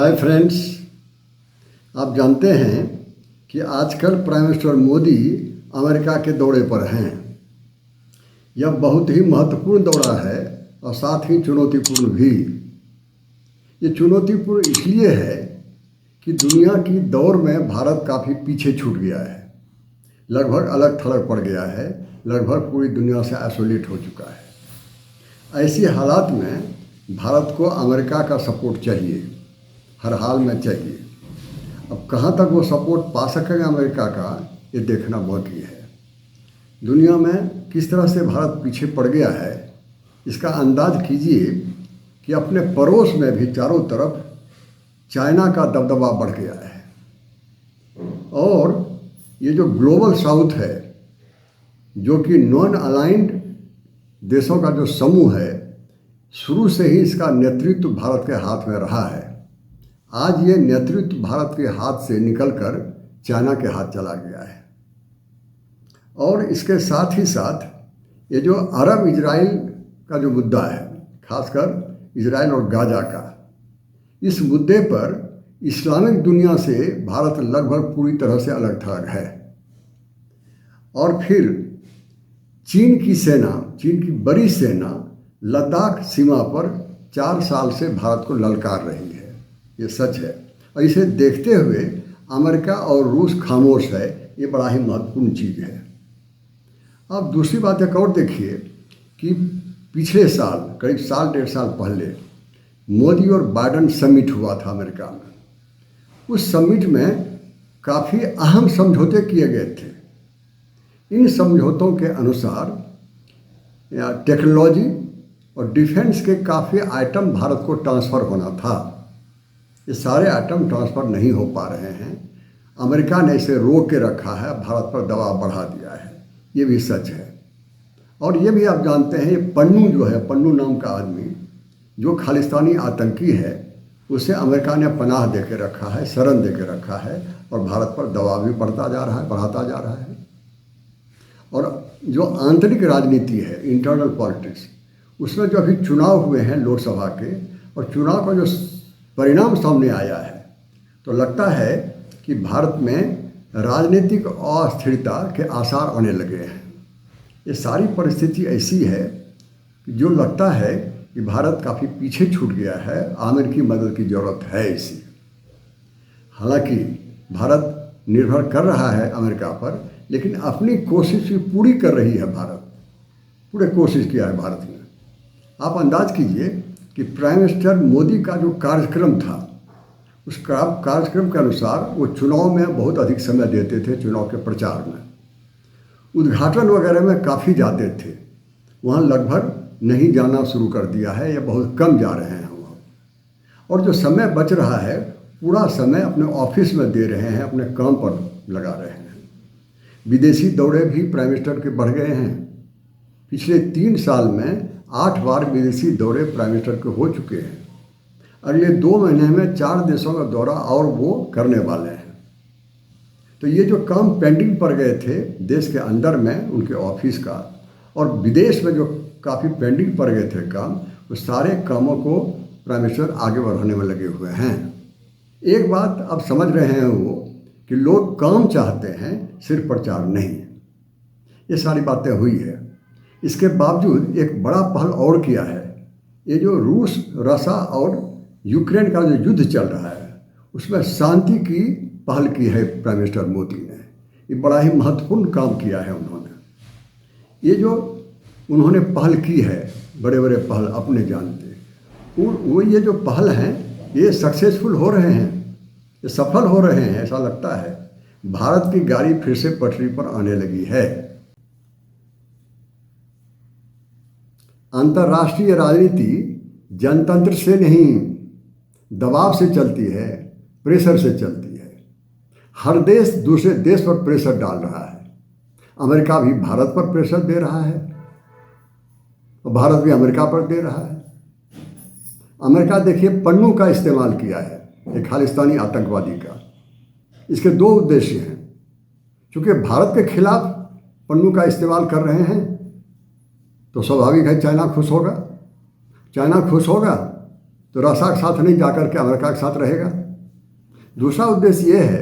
Hi friends, आप जानते हैं कि आजकल प्राइम मिनिस्टर मोदी अमेरिका के दौरे पर हैं। यह बहुत ही महत्वपूर्ण दौरा है और साथ ही चुनौतीपूर्ण भी। ये चुनौतीपूर्ण इसलिए है कि दुनिया की दौड़ में भारत काफ़ी पीछे छूट गया है, लगभग अलग थलग पड़ गया है, लगभग पूरी दुनिया से आइसोलेट हो चुका है। ऐसी हालात में भारत को अमेरिका का सपोर्ट चाहिए, हर हाल में चाहिए। अब कहाँ तक वो सपोर्ट पा सकेंगे अमेरिका का, ये देखना बाकी है। दुनिया में किस तरह से भारत पीछे पड़ गया है, इसका अंदाज कीजिए कि अपने पड़ोस में भी चारों तरफ चाइना का दबदबा बढ़ गया है। और ये जो ग्लोबल साउथ है, जो कि नॉन अलाइंड देशों का जो समूह है, शुरू से ही इसका नेतृत्व भारत के हाथ में रहा है। आज ये नेतृत्व भारत के हाथ से निकलकर चाइना के हाथ चला गया है। और इसके साथ ही साथ ये जो अरब इजराइल का जो मुद्दा है, खासकर इजराइल और गाजा का, इस मुद्दे पर इस्लामिक दुनिया से भारत लगभग पूरी तरह से अलग थलग है। और फिर चीन की बड़ी सेना लद्दाख सीमा पर 4 साल से भारत को ललकार रही है, ये सच है। और इसे देखते हुए अमेरिका और रूस खामोश है, ये बड़ा ही महत्वपूर्ण चीज़ है। अब दूसरी बात एक और देखिए कि पिछले साल, करीब साल 1.5 साल पहले, मोदी और बाइडन समिट हुआ था अमेरिका में। उस समिट में काफ़ी अहम समझौते किए गए थे। इन समझौतों के अनुसार टेक्नोलॉजी और डिफेंस के काफ़ी आइटम भारत को ट्रांसफ़र होना था। ये सारे आइटम ट्रांसफ़र नहीं हो पा रहे हैं। अमेरिका ने इसे रोक के रखा है, भारत पर दबाव बढ़ा दिया है, ये भी सच है। और ये भी आप जानते हैं, ये पन्नू जो है, पन्नू नाम का आदमी जो खालिस्तानी आतंकी है, उसे अमेरिका ने पनाह दे के रखा है, शरण दे के रखा है, और भारत पर दबाव भी बढ़ता जा रहा है, बढ़ाता जा रहा है। और जो आंतरिक राजनीति है, इंटरनल पॉलिटिक्स, उसमें जो अभी चुनाव हुए हैं लोकसभा के, और चुनाव का जो परिणाम सामने आया है, तो लगता है कि भारत में राजनीतिक अस्थिरता के आसार आने लगे हैं। ये सारी परिस्थिति ऐसी है कि जो लगता है कि भारत काफ़ी पीछे छूट गया है, अमेरिकी मदद की ज़रूरत है इसी। हालांकि भारत निर्भर कर रहा है अमेरिका पर, लेकिन अपनी कोशिश भी पूरी कर रही है भारत, पूरे कोशिश किया है भारत ने। आप अंदाज कीजिए कि प्राइम मिनिस्टर मोदी का जो कार्यक्रम था, उस कार्यक्रम के अनुसार वो चुनाव में बहुत अधिक समय देते थे, चुनाव के प्रचार में, उद्घाटन वगैरह में काफ़ी जाते थे। वहाँ लगभग नहीं जाना शुरू कर दिया है, या बहुत कम जा रहे हैं वहाँ। और जो समय बच रहा है, पूरा समय अपने ऑफिस में दे रहे हैं, अपने काम पर लगा रहे हैं। विदेशी दौरे भी प्राइम मिनिस्टर के बढ़ गए हैं। पिछले 3 साल में 8 बार विदेशी दौरे प्राइम मिनिस्टर के हो चुके हैं। अगले 2 महीने में 4 देशों का दौरा और वो करने वाले हैं। तो ये जो काम पेंडिंग पड़ गए थे देश के अंदर में उनके ऑफिस का, और विदेश में जो काफ़ी पेंडिंग पड़ गए थे काम, वो सारे कामों को प्राइम मिनिस्टर आगे बढ़ाने में लगे हुए हैं। एक बात अब समझ रहे हैं वो कि लोग काम चाहते हैं, सिर्फ प्रचार नहीं। ये सारी बातें हुई है। इसके बावजूद एक बड़ा पहल और किया है। ये जो रूस, रसा और यूक्रेन का जो युद्ध चल रहा है, उसमें शांति की पहल की है प्राइम मिनिस्टर मोदी ने। ये बड़ा ही महत्वपूर्ण काम किया है उन्होंने। ये जो उन्होंने पहल की है, बड़े बड़े पहल अपने जानते, वो ये जो पहल हैं, ये सक्सेसफुल हो रहे हैं, ये सफल हो रहे हैं। ऐसा लगता है भारत की गाड़ी फिर से पटरी पर आने लगी है। अंतर्राष्ट्रीय राजनीति जनतंत्र से नहीं, दबाव से चलती है, प्रेशर से चलती है। हर देश दूसरे देश पर प्रेशर डाल रहा है। अमेरिका भी भारत पर प्रेशर दे रहा है, और भारत भी अमेरिका पर दे रहा है। अमेरिका देखिए पन्नू का इस्तेमाल किया है, एक खालिस्तानी आतंकवादी का। इसके 2 उद्देश्य हैं। चूँकि भारत के खिलाफ पन्नू का इस्तेमाल कर रहे हैं, तो स्वाभाविक है चाइना खुश होगा। चाइना खुश होगा तो रसा के साथ नहीं जाकर के अमेरिका के साथ रहेगा। दूसरा उद्देश्य ये है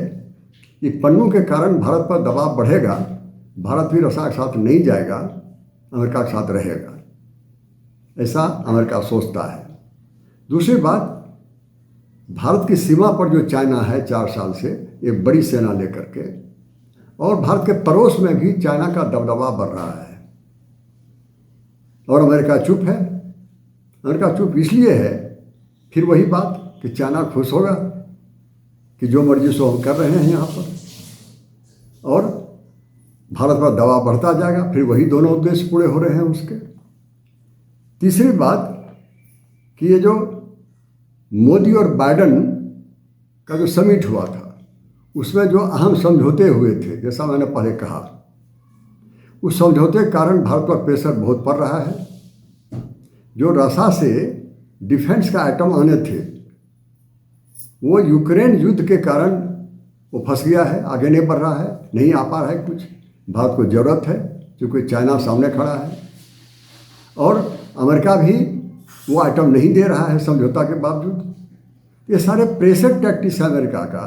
कि पन्नू के कारण भारत पर दबाव बढ़ेगा, भारत भी रसा के साथ नहीं जाएगा, अमेरिका के साथ रहेगा, ऐसा अमेरिका सोचता है। दूसरी बात, भारत की सीमा पर जो चाइना है 4 साल से एक बड़ी सेना लेकर के, और भारत के पड़ोस में भी चाइना का दबदबा बढ़ रहा है, और अमेरिका चुप है। अमेरिका चुप इसलिए है, फिर वही बात कि चाइना खुश होगा कि जो मर्जी सो हम कर रहे हैं यहाँ पर, और भारत पर दबाव बढ़ता जाएगा, फिर वही दोनों उद्देश्य पूरे हो रहे हैं उसके। तीसरी बात कि ये जो मोदी और बाइडेन का जो समिट हुआ था, उसमें जो अहम समझौते हुए थे, जैसा मैंने पहले कहा, उस समझौते के कारण भारत पर प्रेशर बहुत पड़ रहा है। जो रसा से डिफेंस का आइटम आने थे, वो यूक्रेन युद्ध के कारण वो फंस गया है, आगे नहीं बढ़ रहा है, नहीं आ पा रहा है कुछ। भारत को ज़रूरत है क्योंकि चाइना सामने खड़ा है, और अमेरिका भी वो आइटम नहीं दे रहा है समझौता के बावजूद। ये सारे प्रेशर टैक्टिक्स है अमेरिका का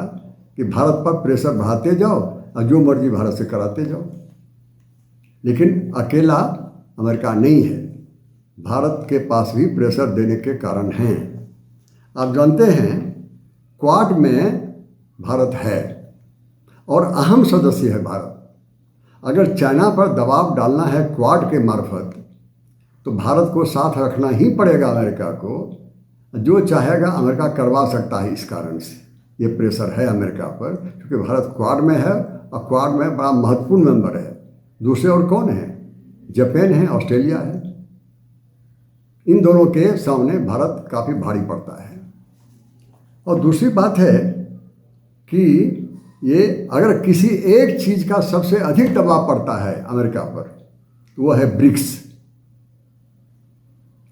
कि भारत पर प्रेशर बढ़ाते जाओ और जो मर्जी भारत से कराते जाओ। लेकिन अकेला अमेरिका नहीं है, भारत के पास भी प्रेशर देने के कारण हैं। आप जानते हैं क्वाड में भारत है और अहम सदस्य है भारत। अगर चाइना पर दबाव डालना है क्वाड के मार्फत, तो भारत को साथ रखना ही पड़ेगा अमेरिका को। जो चाहेगा अमेरिका करवा सकता है। इस कारण से ये प्रेशर है अमेरिका पर, क्योंकि भारत क्वाड में है और क्वाड में बड़ा महत्वपूर्ण मेंबर है। दूसरे और कौन है? जापान है, ऑस्ट्रेलिया है। इन दोनों के सामने भारत काफ़ी भारी पड़ता है। और दूसरी बात है कि ये अगर किसी एक चीज़ का सबसे अधिक दबाव पड़ता है अमेरिका पर, तो वह है ब्रिक्स।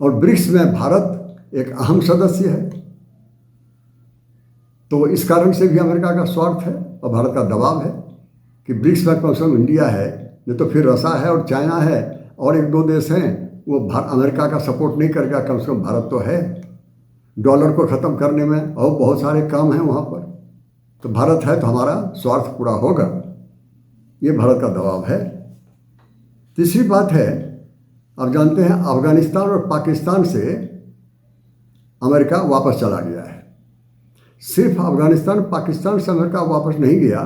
और ब्रिक्स में भारत एक अहम सदस्य है, तो इस कारण से भी अमेरिका का स्वार्थ है और भारत का दबाव है कि ब्रिक्स में कम से कम इंडिया है, नहीं तो फिर रसा है और चाइना है और 1-2 देश हैं, वो अमेरिका का सपोर्ट नहीं करेगा। कम से कम भारत तो है। डॉलर को ख़त्म करने में और बहुत सारे काम हैं वहाँ पर, तो भारत है तो हमारा स्वार्थ पूरा होगा। ये भारत का दबाव है। तीसरी बात है, आप जानते हैं अफगानिस्तान और पाकिस्तान से अमेरिका वापस चला गया है। सिर्फ अफगानिस्तान पाकिस्तान से अमेरिका वापस नहीं गया,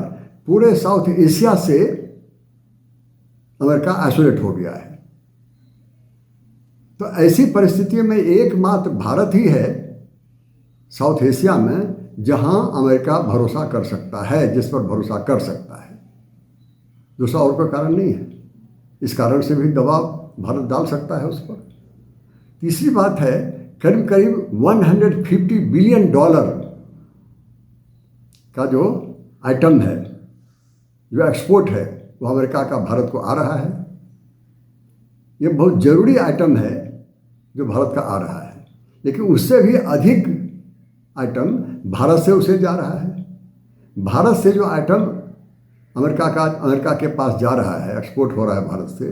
पूरे साउथ एशिया से अमेरिका आइसोलेट हो गया है। तो ऐसी परिस्थितियों में एकमात्र भारत ही है साउथ एशिया में जहां अमेरिका भरोसा कर सकता है, जिस पर भरोसा कर सकता है। दूसरा और कोई कारण नहीं है। इस कारण से भी दबाव भारत डाल सकता है उस पर। तीसरी बात है, करीब करीब $150 बिलियन का जो आइटम है, जो एक्सपोर्ट है, वो अमेरिका का भारत को आ रहा है। ये बहुत ज़रूरी आइटम है जो भारत का आ रहा है, लेकिन उससे भी अधिक आइटम भारत से उसे जा रहा है। भारत से जो आइटम अमेरिका के पास जा रहा है, एक्सपोर्ट हो रहा है भारत से,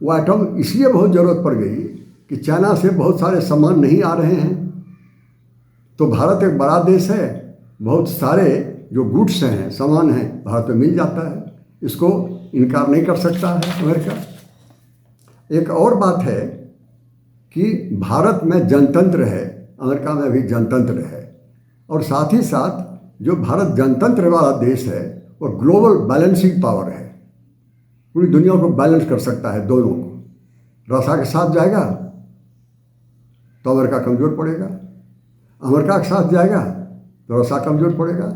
वो आइटम इसलिए बहुत ज़रूरत पड़ गई कि चाइना से बहुत सारे सामान नहीं आ रहे हैं। तो भारत एक बड़ा देश है, बहुत सारे जो गुड्स हैं, सामान हैं, भारत में मिल जाता है। इसको इनकार नहीं कर सकता है अमेरिका। एक और बात है कि भारत में जनतंत्र है, अमेरिका में भी जनतंत्र है, और साथ ही साथ जो भारत जनतंत्र वाला देश है वो ग्लोबल बैलेंसिंग पावर है। पूरी दुनिया को बैलेंस कर सकता है दोनों को। रसा के साथ जाएगा तो अमेरिका कमज़ोर पड़ेगा, अमेरिका के साथ जाएगा तो रसा कमज़ोर पड़ेगा।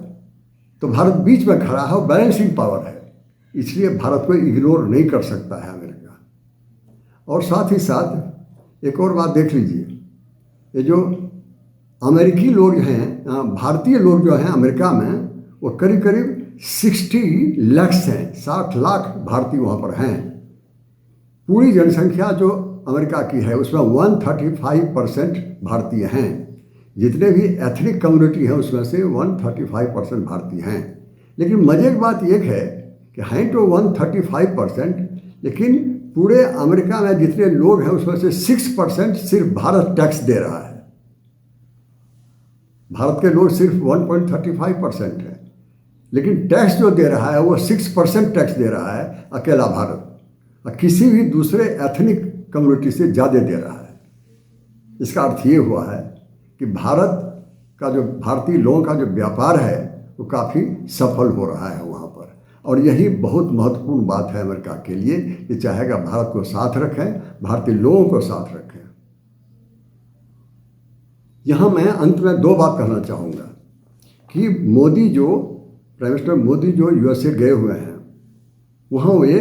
तो भारत बीच में खड़ा है और बैलेंसिंग पावर है, इसलिए भारत को इग्नोर नहीं कर सकता है अमेरिका। और साथ ही साथ एक और बात देख लीजिए, ये जो अमेरिकी लोग हैं, भारतीय लोग जो हैं अमेरिका में, वो करीब करीब 60 लाख हैं, 60 लाख भारतीय वहाँ पर हैं। पूरी जनसंख्या जो अमेरिका की है उसमें 135% भारतीय हैं। जितने भी एथनिक कम्युनिटी हैं उसमें से 135% भारतीय हैं। लेकिन मज़े की बात यह है कि हैं तो 135%, लेकिन पूरे अमेरिका में जितने लोग हैं उसमें से 6% सिर्फ भारत टैक्स दे रहा है। भारत के लोग सिर्फ 1.35% है, लेकिन टैक्स जो दे रहा है वो 6% टैक्स दे रहा है अकेला भारत, और किसी भी दूसरे एथनिक कम्युनिटी से ज़्यादा दे रहा है। इसका अर्थ ये हुआ है कि भारत का जो भारतीय लोगों का जो व्यापार है वो काफ़ी सफल हो रहा है वहाँ पर, और यही बहुत महत्वपूर्ण बात है अमेरिका के लिए कि चाहेगा भारत को साथ रखें, भारतीय लोगों को साथ रखें। यहाँ मैं अंत में दो बात कहना चाहूँगा कि मोदी जो प्राइम मिनिस्टर मोदी जो यूएसए गए हुए हैं, वहाँ वे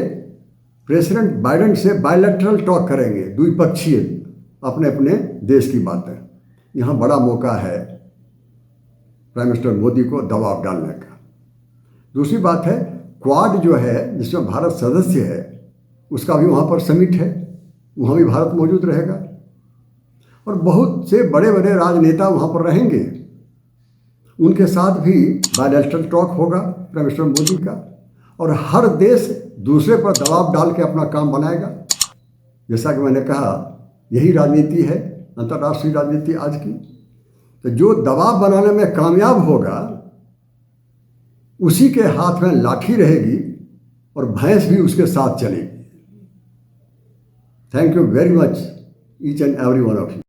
प्रेसिडेंट बाइडेन से बायलैटरल टॉक करेंगे, द्विपक्षीय अपने अपने देश की बातें। यहाँ बड़ा मौका है प्राइम मिनिस्टर मोदी को दबाव डालने का। दूसरी बात है क्वाड जो है जिसमें भारत सदस्य है, उसका भी वहाँ पर समिट है, वहाँ भी भारत मौजूद रहेगा, और बहुत से बड़े बड़े राजनेता वहाँ पर रहेंगे, उनके साथ भी बायलैटरल टॉक होगा प्राइम मिनिस्टर मोदी का, और हर देश दूसरे पर दबाव डाल के अपना काम बनाएगा। जैसा कि मैंने कहा यही राजनीति है, अंतर्राष्ट्रीय राजनीति आज की। तो जो दबाव बनाने में कामयाब होगा उसी के हाथ में लाठी रहेगी और भैंस भी उसके साथ चलेगी। Thank you very much each and every one of you.